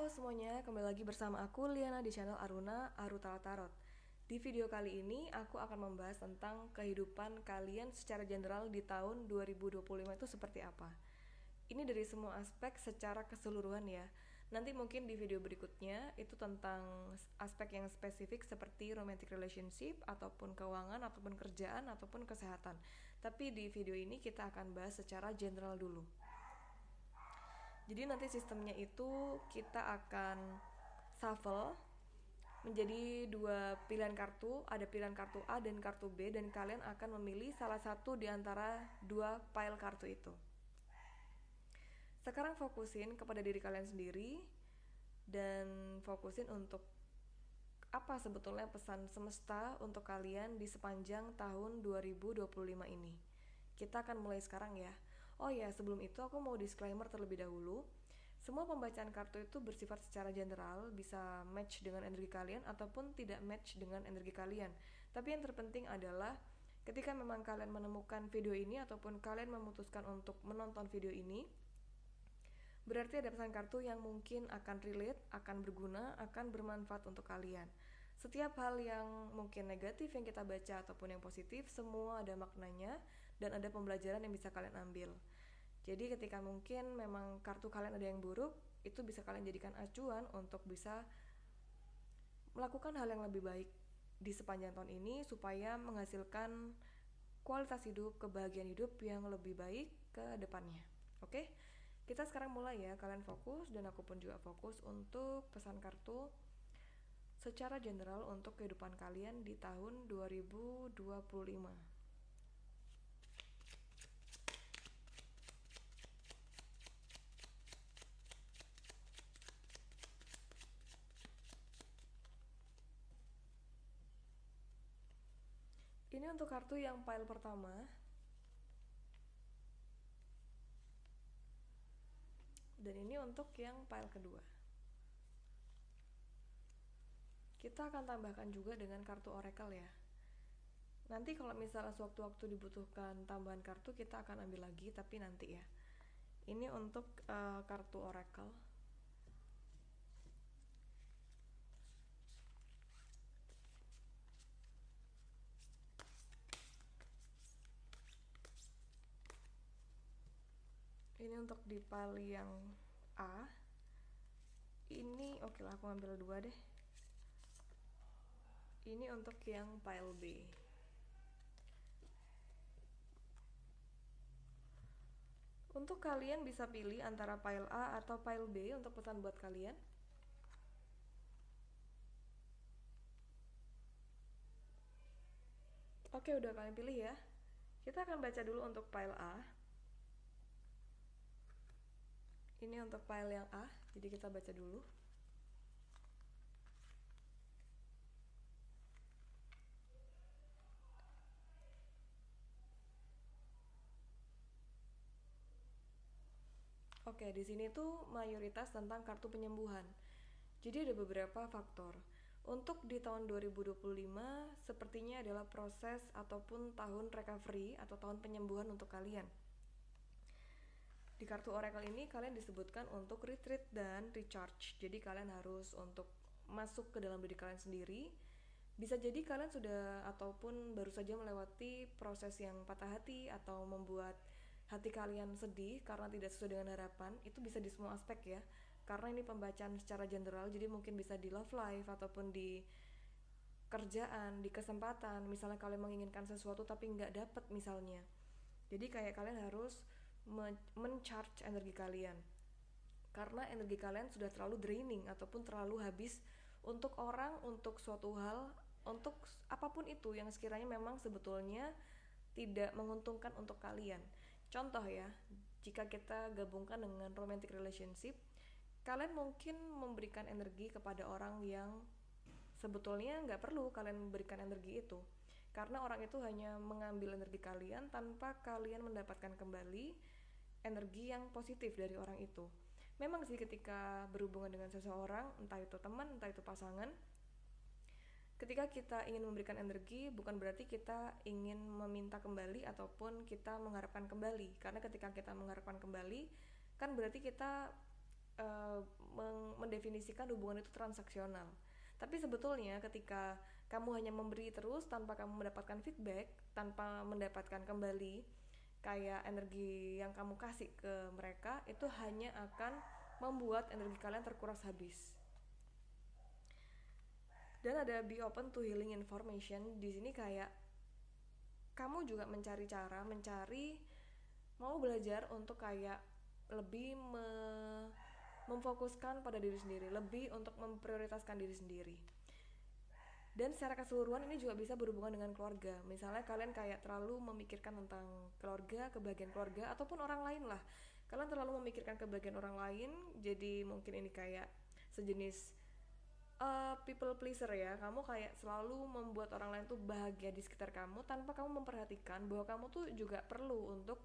semuanya, kembali lagi bersama aku Liana di channel Aruna Arutala Tarot. Di video kali ini aku akan membahas tentang kehidupan kalian secara general di tahun 2025 itu seperti apa. Ini dari semua aspek secara keseluruhan ya. Nanti mungkin di video berikutnya itu tentang aspek yang spesifik seperti romantic relationship ataupun keuangan ataupun kerjaan ataupun kesehatan. Tapi di video ini kita akan bahas secara general dulu. Jadi nanti sistemnya itu kita akan shuffle menjadi dua pilihan kartu, ada pilihan kartu A dan kartu B, dan kalian akan memilih salah satu di antara dua pile kartu itu. Sekarang fokusin kepada diri kalian sendiri dan fokusin untuk apa sebetulnya pesan semesta untuk kalian di sepanjang tahun 2025 ini. Kita akan mulai sekarang ya. Oh ya, sebelum itu aku mau disclaimer terlebih dahulu. Semua pembacaan kartu itu bersifat secara general, bisa match dengan energi kalian ataupun tidak match dengan energi kalian. Tapi yang terpenting adalah ketika memang kalian menemukan video ini ataupun kalian memutuskan untuk menonton video ini, berarti ada pesan kartu yang mungkin akan relate, akan berguna, akan bermanfaat untuk kalian. Setiap hal yang mungkin negatif yang kita baca ataupun yang positif, semua ada maknanya dan ada pembelajaran yang bisa kalian ambil. Jadi ketika mungkin memang kartu kalian ada yang buruk, itu bisa kalian jadikan acuan untuk bisa melakukan hal yang lebih baik di sepanjang tahun ini supaya menghasilkan kualitas hidup, kebahagiaan hidup yang lebih baik ke depannya. Oke? Kita sekarang mulai ya, kalian fokus dan aku pun juga fokus untuk pesan kartu secara general untuk kehidupan kalian di tahun 2025. Ini untuk kartu yang pile pertama. Dan ini untuk yang pile kedua. Kita akan tambahkan juga dengan kartu oracle ya. Nanti kalau misalnya sewaktu-waktu dibutuhkan tambahan kartu, kita akan ambil lagi, tapi nanti ya. Ini untuk kartu oracle. Ini untuk di pile yang A. Ini oke lah, aku ambil dua deh. Ini untuk yang pile B. Untuk kalian bisa pilih antara pile A atau pile B untuk pesan buat kalian. Oke, udah kalian pilih ya. Kita akan baca dulu untuk pile A. Ini untuk pile yang A, jadi kita baca dulu. Oke, di sini tuh mayoritas tentang kartu penyembuhan. Jadi ada beberapa faktor. Untuk di tahun 2025 sepertinya adalah proses ataupun tahun recovery atau tahun penyembuhan untuk kalian. Di kartu oracle ini kalian disebutkan untuk retreat dan recharge. Jadi kalian harus untuk masuk ke dalam diri kalian sendiri. Bisa jadi kalian sudah ataupun baru saja melewati proses yang patah hati atau membuat hati kalian sedih karena tidak sesuai dengan harapan. Itu bisa di semua aspek ya, karena ini pembacaan secara general, jadi mungkin bisa di love life ataupun di kerjaan, di kesempatan. Misalnya kalian menginginkan sesuatu tapi nggak dapet misalnya, jadi kayak kalian harus men-charge energi kalian karena energi kalian sudah terlalu draining ataupun terlalu habis untuk orang, untuk suatu hal, untuk apapun itu yang sekiranya memang sebetulnya tidak menguntungkan untuk kalian. Contoh ya, jika kita gabungkan dengan romantic relationship, kalian mungkin memberikan energi kepada orang yang sebetulnya nggak perlu kalian berikan energi itu, karena orang itu hanya mengambil energi kalian tanpa kalian mendapatkan kembali energi yang positif dari orang itu. Memang sih ketika berhubungan dengan seseorang, entah itu teman, entah itu pasangan, ketika kita ingin memberikan energi, bukan berarti kita ingin meminta kembali ataupun kita mengharapkan kembali. Karena ketika kita mengharapkan kembali, kan berarti kita mendefinisikan hubungan itu transaksional. Tapi sebetulnya ketika kamu hanya memberi terus tanpa kamu mendapatkan feedback, tanpa mendapatkan kembali kayak energi yang kamu kasih ke mereka, itu hanya akan membuat energi kalian terkuras habis. Dan ada be open to healing information. Di sini kayak kamu juga mau belajar untuk kayak lebih memfokuskan pada diri sendiri, lebih untuk memprioritaskan diri sendiri. Dan secara keseluruhan ini juga bisa berhubungan dengan keluarga. Misalnya kalian kayak terlalu memikirkan tentang keluarga, kebahagiaan keluarga, ataupun orang lain lah. Kalian terlalu memikirkan kebahagiaan orang lain, jadi mungkin ini kayak sejenis people pleaser ya. Kamu kayak selalu membuat orang lain tuh bahagia di sekitar kamu tanpa kamu memperhatikan bahwa kamu tuh juga perlu untuk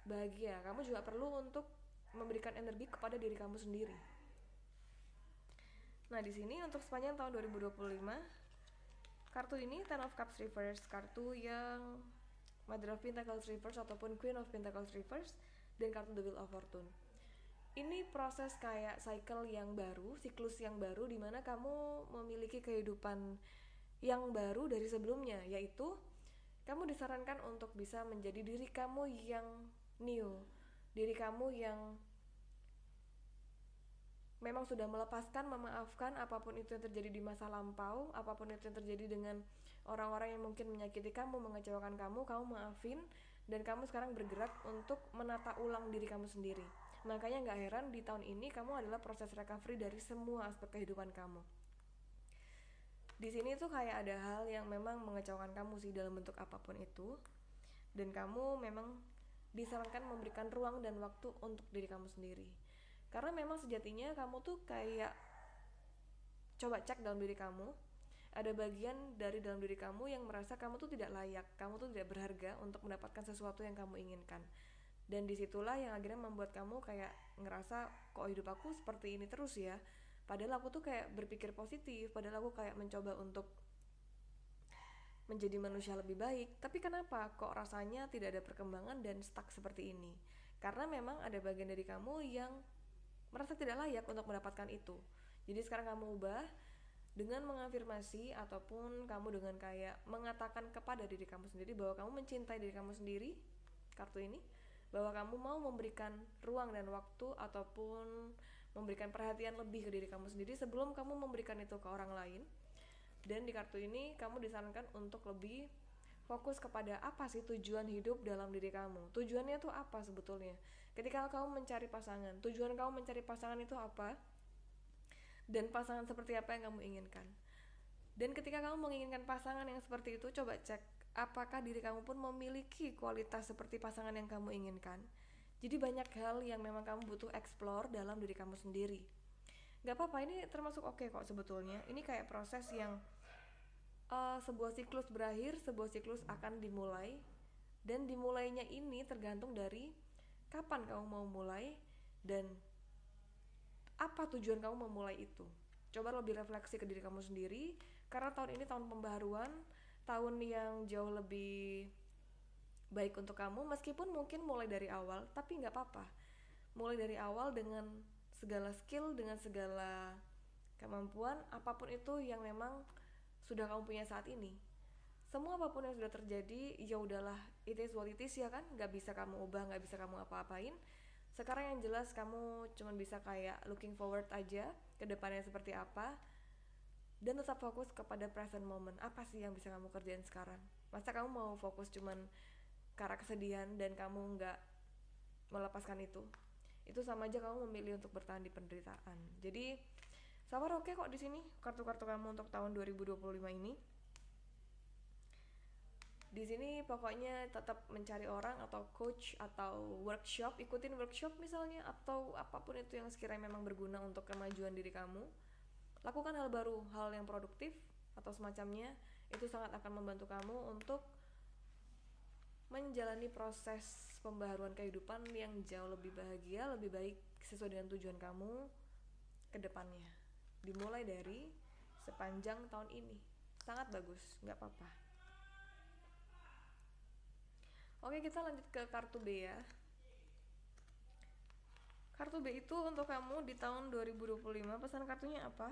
bahagia. Kamu juga perlu untuk memberikan energi kepada diri kamu sendiri. Nah, di sini untuk sepanjang tahun 2025, kartu ini Ten of Cups reverse, kartu yang Mother of Pentacles reverse ataupun Queen of Pentacles reverse, dan kartu The Wheel of Fortune. Ini proses kayak cycle yang baru, siklus yang baru, dimana kamu memiliki kehidupan yang baru dari sebelumnya, yaitu kamu disarankan untuk bisa menjadi diri kamu yang new, diri kamu yang memang sudah melepaskan, memaafkan apapun itu yang terjadi di masa lampau, apapun itu yang terjadi dengan orang-orang yang mungkin menyakiti kamu, mengecewakan kamu maafin, dan kamu sekarang bergerak untuk menata ulang diri kamu sendiri. Makanya gak heran di tahun ini kamu adalah proses recovery dari semua aspek kehidupan kamu. Di sini tuh kayak ada hal yang memang mengecewakan kamu sih dalam bentuk apapun itu, dan kamu memang disarankan memberikan ruang dan waktu untuk diri kamu sendiri. Karena memang sejatinya kamu tuh kayak coba cek dalam diri kamu, ada bagian dari dalam diri kamu yang merasa kamu tuh tidak layak, kamu tuh tidak berharga untuk mendapatkan sesuatu yang kamu inginkan. Dan disitulah yang akhirnya membuat kamu kayak ngerasa, kok hidup aku seperti ini terus ya, padahal aku tuh kayak berpikir positif, padahal aku kayak mencoba untuk menjadi manusia lebih baik, tapi kenapa kok rasanya tidak ada perkembangan dan stuck seperti ini? Karena memang ada bagian dari kamu yang merasa tidak layak untuk mendapatkan itu. Jadi sekarang kamu ubah dengan mengafirmasi, ataupun kamu dengan kayak mengatakan kepada diri kamu sendiri bahwa kamu mencintai diri kamu sendiri, kartu ini, bahwa kamu mau memberikan ruang dan waktu ataupun memberikan perhatian lebih ke diri kamu sendiri sebelum kamu memberikan itu ke orang lain. Dan di kartu ini kamu disarankan untuk lebih fokus kepada apa sih tujuan hidup dalam diri kamu. Tujuannya tuh apa sebetulnya? Ketika kamu mencari pasangan, tujuan kamu mencari pasangan itu apa? Dan pasangan seperti apa yang kamu inginkan? Dan ketika kamu menginginkan pasangan yang seperti itu, coba cek apakah diri kamu pun memiliki kualitas seperti pasangan yang kamu inginkan. Jadi banyak hal yang memang kamu butuh explore dalam diri kamu sendiri. Gak apa-apa, ini termasuk oke kok sebetulnya. Ini kayak proses yang sebuah siklus berakhir, sebuah siklus akan dimulai. Dan dimulainya ini tergantung dari kapan kamu mau mulai dan apa tujuan kamu memulai itu. Coba lebih refleksi ke diri kamu sendiri, karena tahun ini tahun pembaharuan, tahun yang jauh lebih baik untuk kamu. Meskipun mungkin mulai dari awal, tapi gak apa-apa. Mulai dari awal dengan segala skill, dengan segala kemampuan, apapun itu yang memang sudah kamu punya saat ini. Semua apapun yang sudah terjadi, ya udahlah, it is what it is ya kan, gak bisa kamu ubah, gak bisa kamu apa-apain. Sekarang yang jelas kamu cuma bisa kayak looking forward aja ke depannya seperti apa, dan tetap fokus kepada present moment. Apa sih yang bisa kamu kerjain sekarang? Masa kamu mau fokus cuman ke arah kesedihan dan kamu gak melepaskan itu? Itu sama aja kamu memilih untuk bertahan di penderitaan. Jadi sabar, oke kok di sini kartu-kartu kamu untuk tahun 2025 ini. Di sini pokoknya tetap mencari orang atau coach atau workshop, ikutin workshop misalnya, atau apapun itu yang sekiranya memang berguna untuk kemajuan diri kamu. Lakukan hal baru, hal yang produktif atau semacamnya. Itu sangat akan membantu kamu untuk menjalani proses pembaharuan kehidupan yang jauh lebih bahagia, lebih baik sesuai dengan tujuan kamu ke depannya. Dimulai dari sepanjang tahun ini. Sangat bagus, gak apa-apa. Oke, kita lanjut ke kartu B ya. Kartu B itu untuk kamu di tahun 2025, pesan kartunya apa?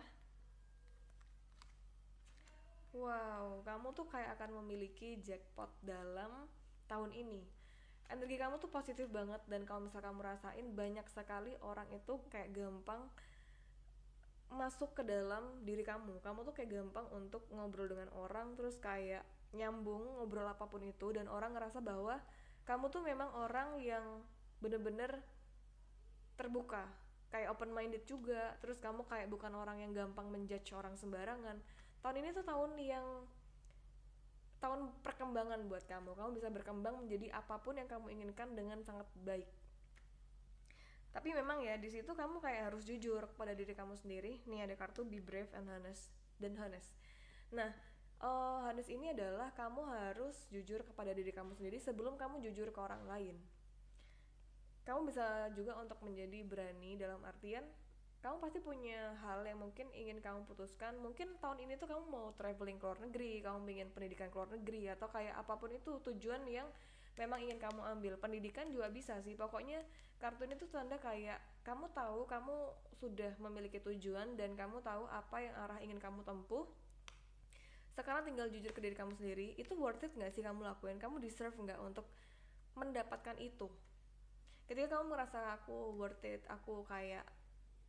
Wow, kamu tuh kayak akan memiliki jackpot dalam tahun ini. Energi kamu tuh positif banget, dan kalau misal kamu rasain banyak sekali orang itu kayak gampang masuk ke dalam diri kamu tuh kayak gampang untuk ngobrol dengan orang, terus kayak nyambung ngobrol apapun itu, dan orang ngerasa bahwa kamu tuh memang orang yang bener-bener terbuka, kayak open minded juga, terus kamu kayak bukan orang yang gampang menjudge orang sembarangan. Tahun ini tuh tahun perkembangan buat kamu bisa berkembang menjadi apapun yang kamu inginkan dengan sangat baik. Tapi memang ya di situ kamu kayak harus jujur kepada diri kamu sendiri. Nih ada kartu Be Brave and Honest dan Honest. Nah, honest ini adalah kamu harus jujur kepada diri kamu sendiri sebelum kamu jujur ke orang lain. Kamu bisa juga untuk menjadi berani dalam artian kamu pasti punya hal yang mungkin ingin kamu putuskan. Mungkin tahun ini tuh kamu mau traveling ke luar negeri, kamu ingin pendidikan ke luar negeri, atau kayak apapun itu tujuan yang memang ingin kamu ambil. Pendidikan juga bisa sih, pokoknya kartu ini tuh tanda kayak kamu tahu kamu sudah memiliki tujuan dan kamu tahu apa yang arah ingin kamu tempuh. Sekarang tinggal jujur ke diri kamu sendiri, itu worth it gak sih kamu lakuin? Kamu deserve gak untuk mendapatkan itu? Ketika kamu merasa aku worth it, aku kayak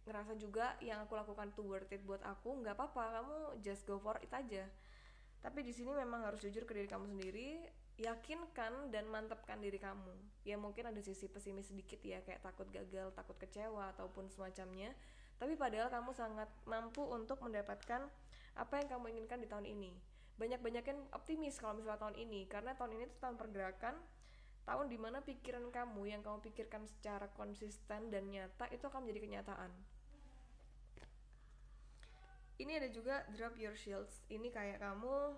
ngerasa juga yang aku lakukan tuh worth it buat aku, nggak apa-apa, kamu just go for it aja. Tapi di sini memang harus jujur ke diri kamu sendiri, yakinkan dan mantapkan diri kamu. Ya mungkin ada sisi pesimis sedikit ya, kayak takut gagal, takut kecewa ataupun semacamnya. Tapi padahal kamu sangat mampu untuk mendapatkan apa yang kamu inginkan di tahun ini. Banyak-banyakin optimis kalau misalnya tahun ini, karena tahun ini tuh tahun pergerakan, tahun dimana pikiran kamu yang kamu pikirkan secara konsisten dan nyata itu akan menjadi kenyataan. Ini ada juga drop your shields. Ini kayak kamu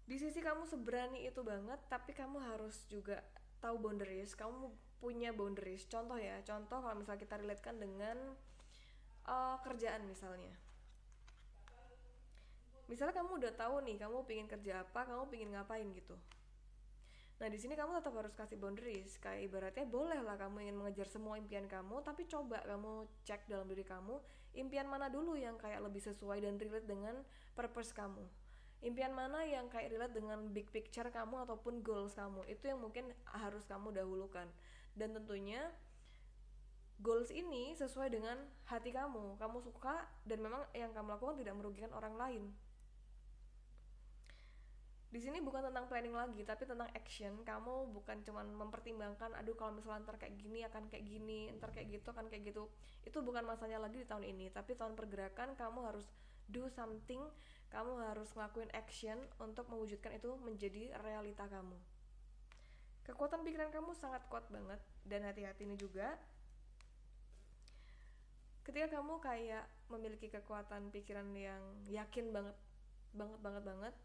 di sisi kamu seberani itu banget, tapi kamu harus juga tahu boundaries. Kamu punya boundaries. Contoh ya, contoh kalau misalnya kita relatekan dengan kerjaan misalnya. Misalnya kamu udah tahu nih, kamu pengen kerja apa, kamu pengen ngapain gitu. Nah di sini kamu tetap harus kasih boundaries. Kayak ibaratnya boleh lah kamu ingin mengejar semua impian kamu, tapi coba kamu cek dalam diri kamu, impian mana dulu yang kayak lebih sesuai dan relate dengan purpose kamu. Impian mana yang kayak relate dengan big picture kamu ataupun goals kamu. Itu yang mungkin harus kamu dahulukan. Dan tentunya goals ini sesuai dengan hati kamu suka, dan memang yang kamu lakukan tidak merugikan orang lain. Di sini bukan tentang planning lagi, tapi tentang action. Kamu bukan cuman mempertimbangkan, aduh kalau misalnya ntar kayak gini akan kayak gini, ntar kayak gitu akan kayak gitu. Itu bukan masanya lagi di tahun ini, tapi tahun pergerakan. Kamu harus do something, kamu harus ngelakuin action untuk mewujudkan itu menjadi realita kamu. Kekuatan pikiran kamu sangat kuat banget, dan hati-hati ini juga. Ketika kamu kayak memiliki kekuatan pikiran yang yakin banget,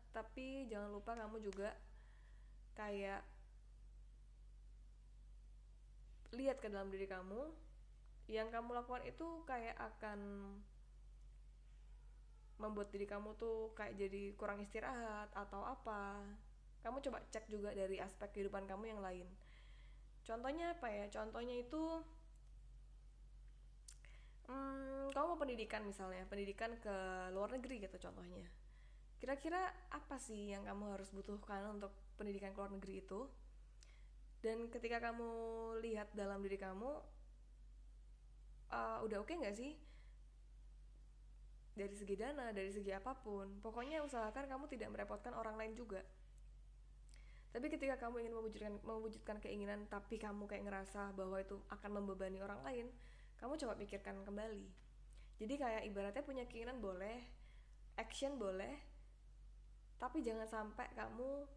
tapi jangan lupa kamu juga kayak lihat ke dalam diri kamu. Yang kamu lakukan itu kayak akan membuat diri kamu tuh kayak jadi kurang istirahat atau apa. Kamu coba cek juga dari aspek kehidupan kamu yang lain. Contohnya apa ya? Contohnya itu kamu mau pendidikan misalnya, pendidikan ke luar negeri gitu contohnya. Kira-kira apa sih yang kamu harus butuhkan untuk pendidikan ke luar negeri itu? Dan ketika kamu lihat dalam diri kamu, udah oke gak sih? Dari segi dana, dari segi apapun. Pokoknya usahakan kamu tidak merepotkan orang lain juga. Tapi ketika kamu ingin mewujudkan keinginan, tapi kamu kayak ngerasa bahwa itu akan membebani orang lain, kamu coba pikirkan kembali. Jadi kayak ibaratnya punya keinginan boleh, action boleh, tapi jangan sampai kamu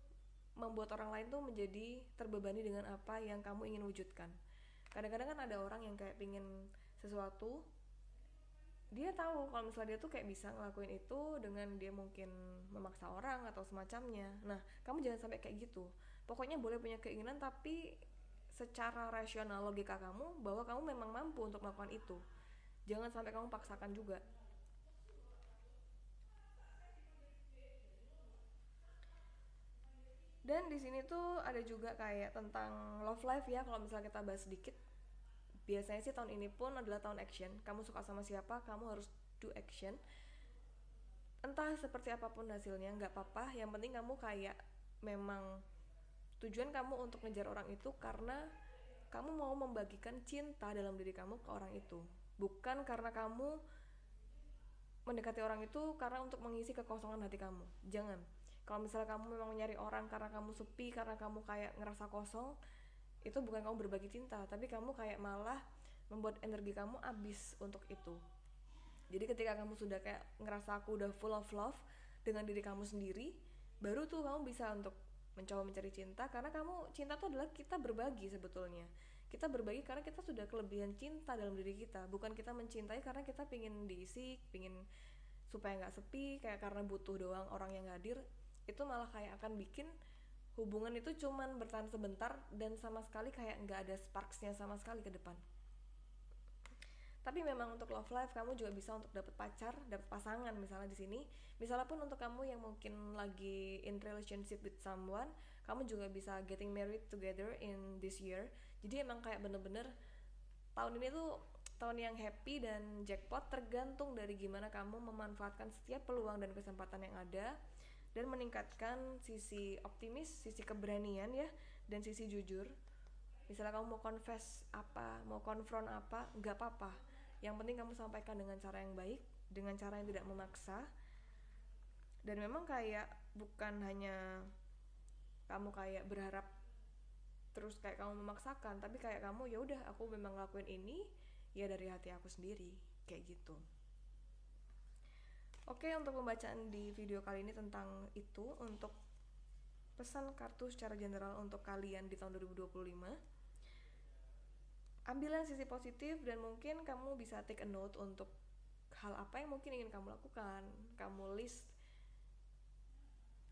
membuat orang lain tuh menjadi terbebani dengan apa yang kamu ingin wujudkan. Kadang-kadang kan ada orang yang kayak pingin sesuatu, dia tahu kalau misalnya dia tuh kayak bisa ngelakuin itu dengan dia mungkin memaksa orang atau semacamnya. Nah, kamu jangan sampai kayak gitu. Pokoknya boleh punya keinginan, tapi secara rasional logika kamu bahwa kamu memang mampu untuk melakukan itu. Jangan sampai kamu paksakan juga. Dan di sini tuh ada juga kayak tentang love life ya, kalau misalnya kita bahas sedikit. biasanya sih tahun ini pun adalah tahun action. Kamu suka sama siapa, kamu harus do action. Entah seperti apapun hasilnya, nggak apa-apa. Yang penting kamu kayak memang tujuan kamu untuk ngejar orang itu karena kamu mau membagikan cinta dalam diri kamu ke orang itu. Bukan karena kamu mendekati orang itu karena untuk mengisi kekosongan hati kamu. Jangan. Kalau misalnya kamu memang nyari orang karena kamu sepi, karena kamu kayak ngerasa kosong, itu bukan kamu berbagi cinta, tapi kamu kayak malah membuat energi kamu habis untuk itu. Jadi ketika kamu sudah kayak ngerasa aku udah full of love dengan diri kamu sendiri, baru tuh kamu bisa untuk mencoba mencari cinta, karena kamu cinta tuh adalah kita berbagi sebetulnya. Kita berbagi karena kita sudah kelebihan cinta dalam diri kita, bukan kita mencintai karena kita pingin diisi, pingin supaya nggak sepi, kayak karena butuh doang orang yang hadir. Itu malah kayak akan bikin hubungan itu cuman bertahan sebentar dan sama sekali kayak nggak ada sparksnya sama sekali ke depan. Tapi memang untuk love life kamu juga bisa untuk dapat pacar, dapat pasangan misalnya di sini. Misalnya pun untuk kamu yang mungkin lagi in relationship with someone, kamu juga bisa getting married together in this year. Jadi emang kayak bener-bener tahun ini tuh tahun yang happy dan jackpot, tergantung dari gimana kamu memanfaatkan setiap peluang dan kesempatan yang ada dan meningkatkan sisi optimis, sisi keberanian ya, dan sisi jujur. Misalnya kamu mau confess apa, mau konfront apa, nggak apa-apa. Yang penting kamu sampaikan dengan cara yang baik, dengan cara yang tidak memaksa. Dan memang kayak bukan hanya kamu kayak berharap terus kayak kamu memaksakan, tapi kayak kamu ya udah aku memang ngelakuin ini ya dari hati aku sendiri, kayak gitu. Oke, untuk pembacaan di video kali ini tentang itu, untuk pesan kartu secara general untuk kalian di tahun 2025. Ambil yang sisi positif dan mungkin kamu bisa take a note untuk hal apa yang mungkin ingin kamu lakukan. Kamu list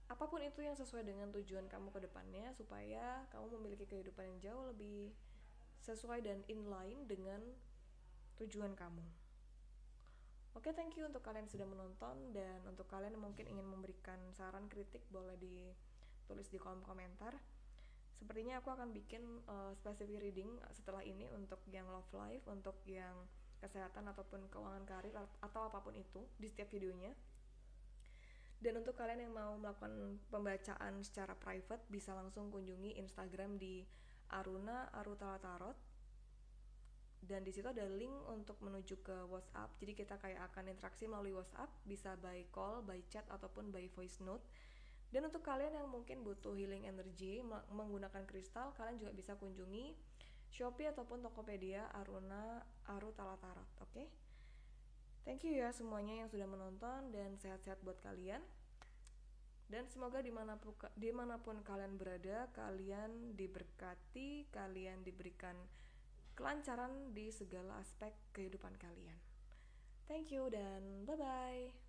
apapun itu yang sesuai dengan tujuan kamu ke depannya, supaya kamu memiliki kehidupan yang jauh lebih sesuai dan inline dengan tujuan kamu. Oke, thank you untuk kalian yang sudah menonton, dan untuk kalian yang mungkin ingin memberikan saran, kritik, boleh ditulis di kolom komentar. Sepertinya aku akan bikin specific reading setelah ini untuk yang love life, untuk yang kesehatan ataupun keuangan karir atau apapun itu di setiap videonya. Dan untuk kalian yang mau melakukan pembacaan secara private, bisa langsung kunjungi Instagram di Aruna Arutala Tarot. Dan di situ ada link untuk menuju ke WhatsApp. Jadi kita kayak akan interaksi melalui WhatsApp, bisa by call, by chat ataupun by voice note. Dan untuk kalian yang mungkin butuh healing energy menggunakan kristal, kalian juga bisa kunjungi Shopee ataupun Tokopedia Aruna Arutala Tarot. Oke? Thank you ya semuanya yang sudah menonton, dan sehat-sehat buat kalian. Dan semoga dimanapun kalian berada, kalian diberkati, kalian diberikan kelancaran di segala aspek kehidupan kalian. Thank you dan bye-bye.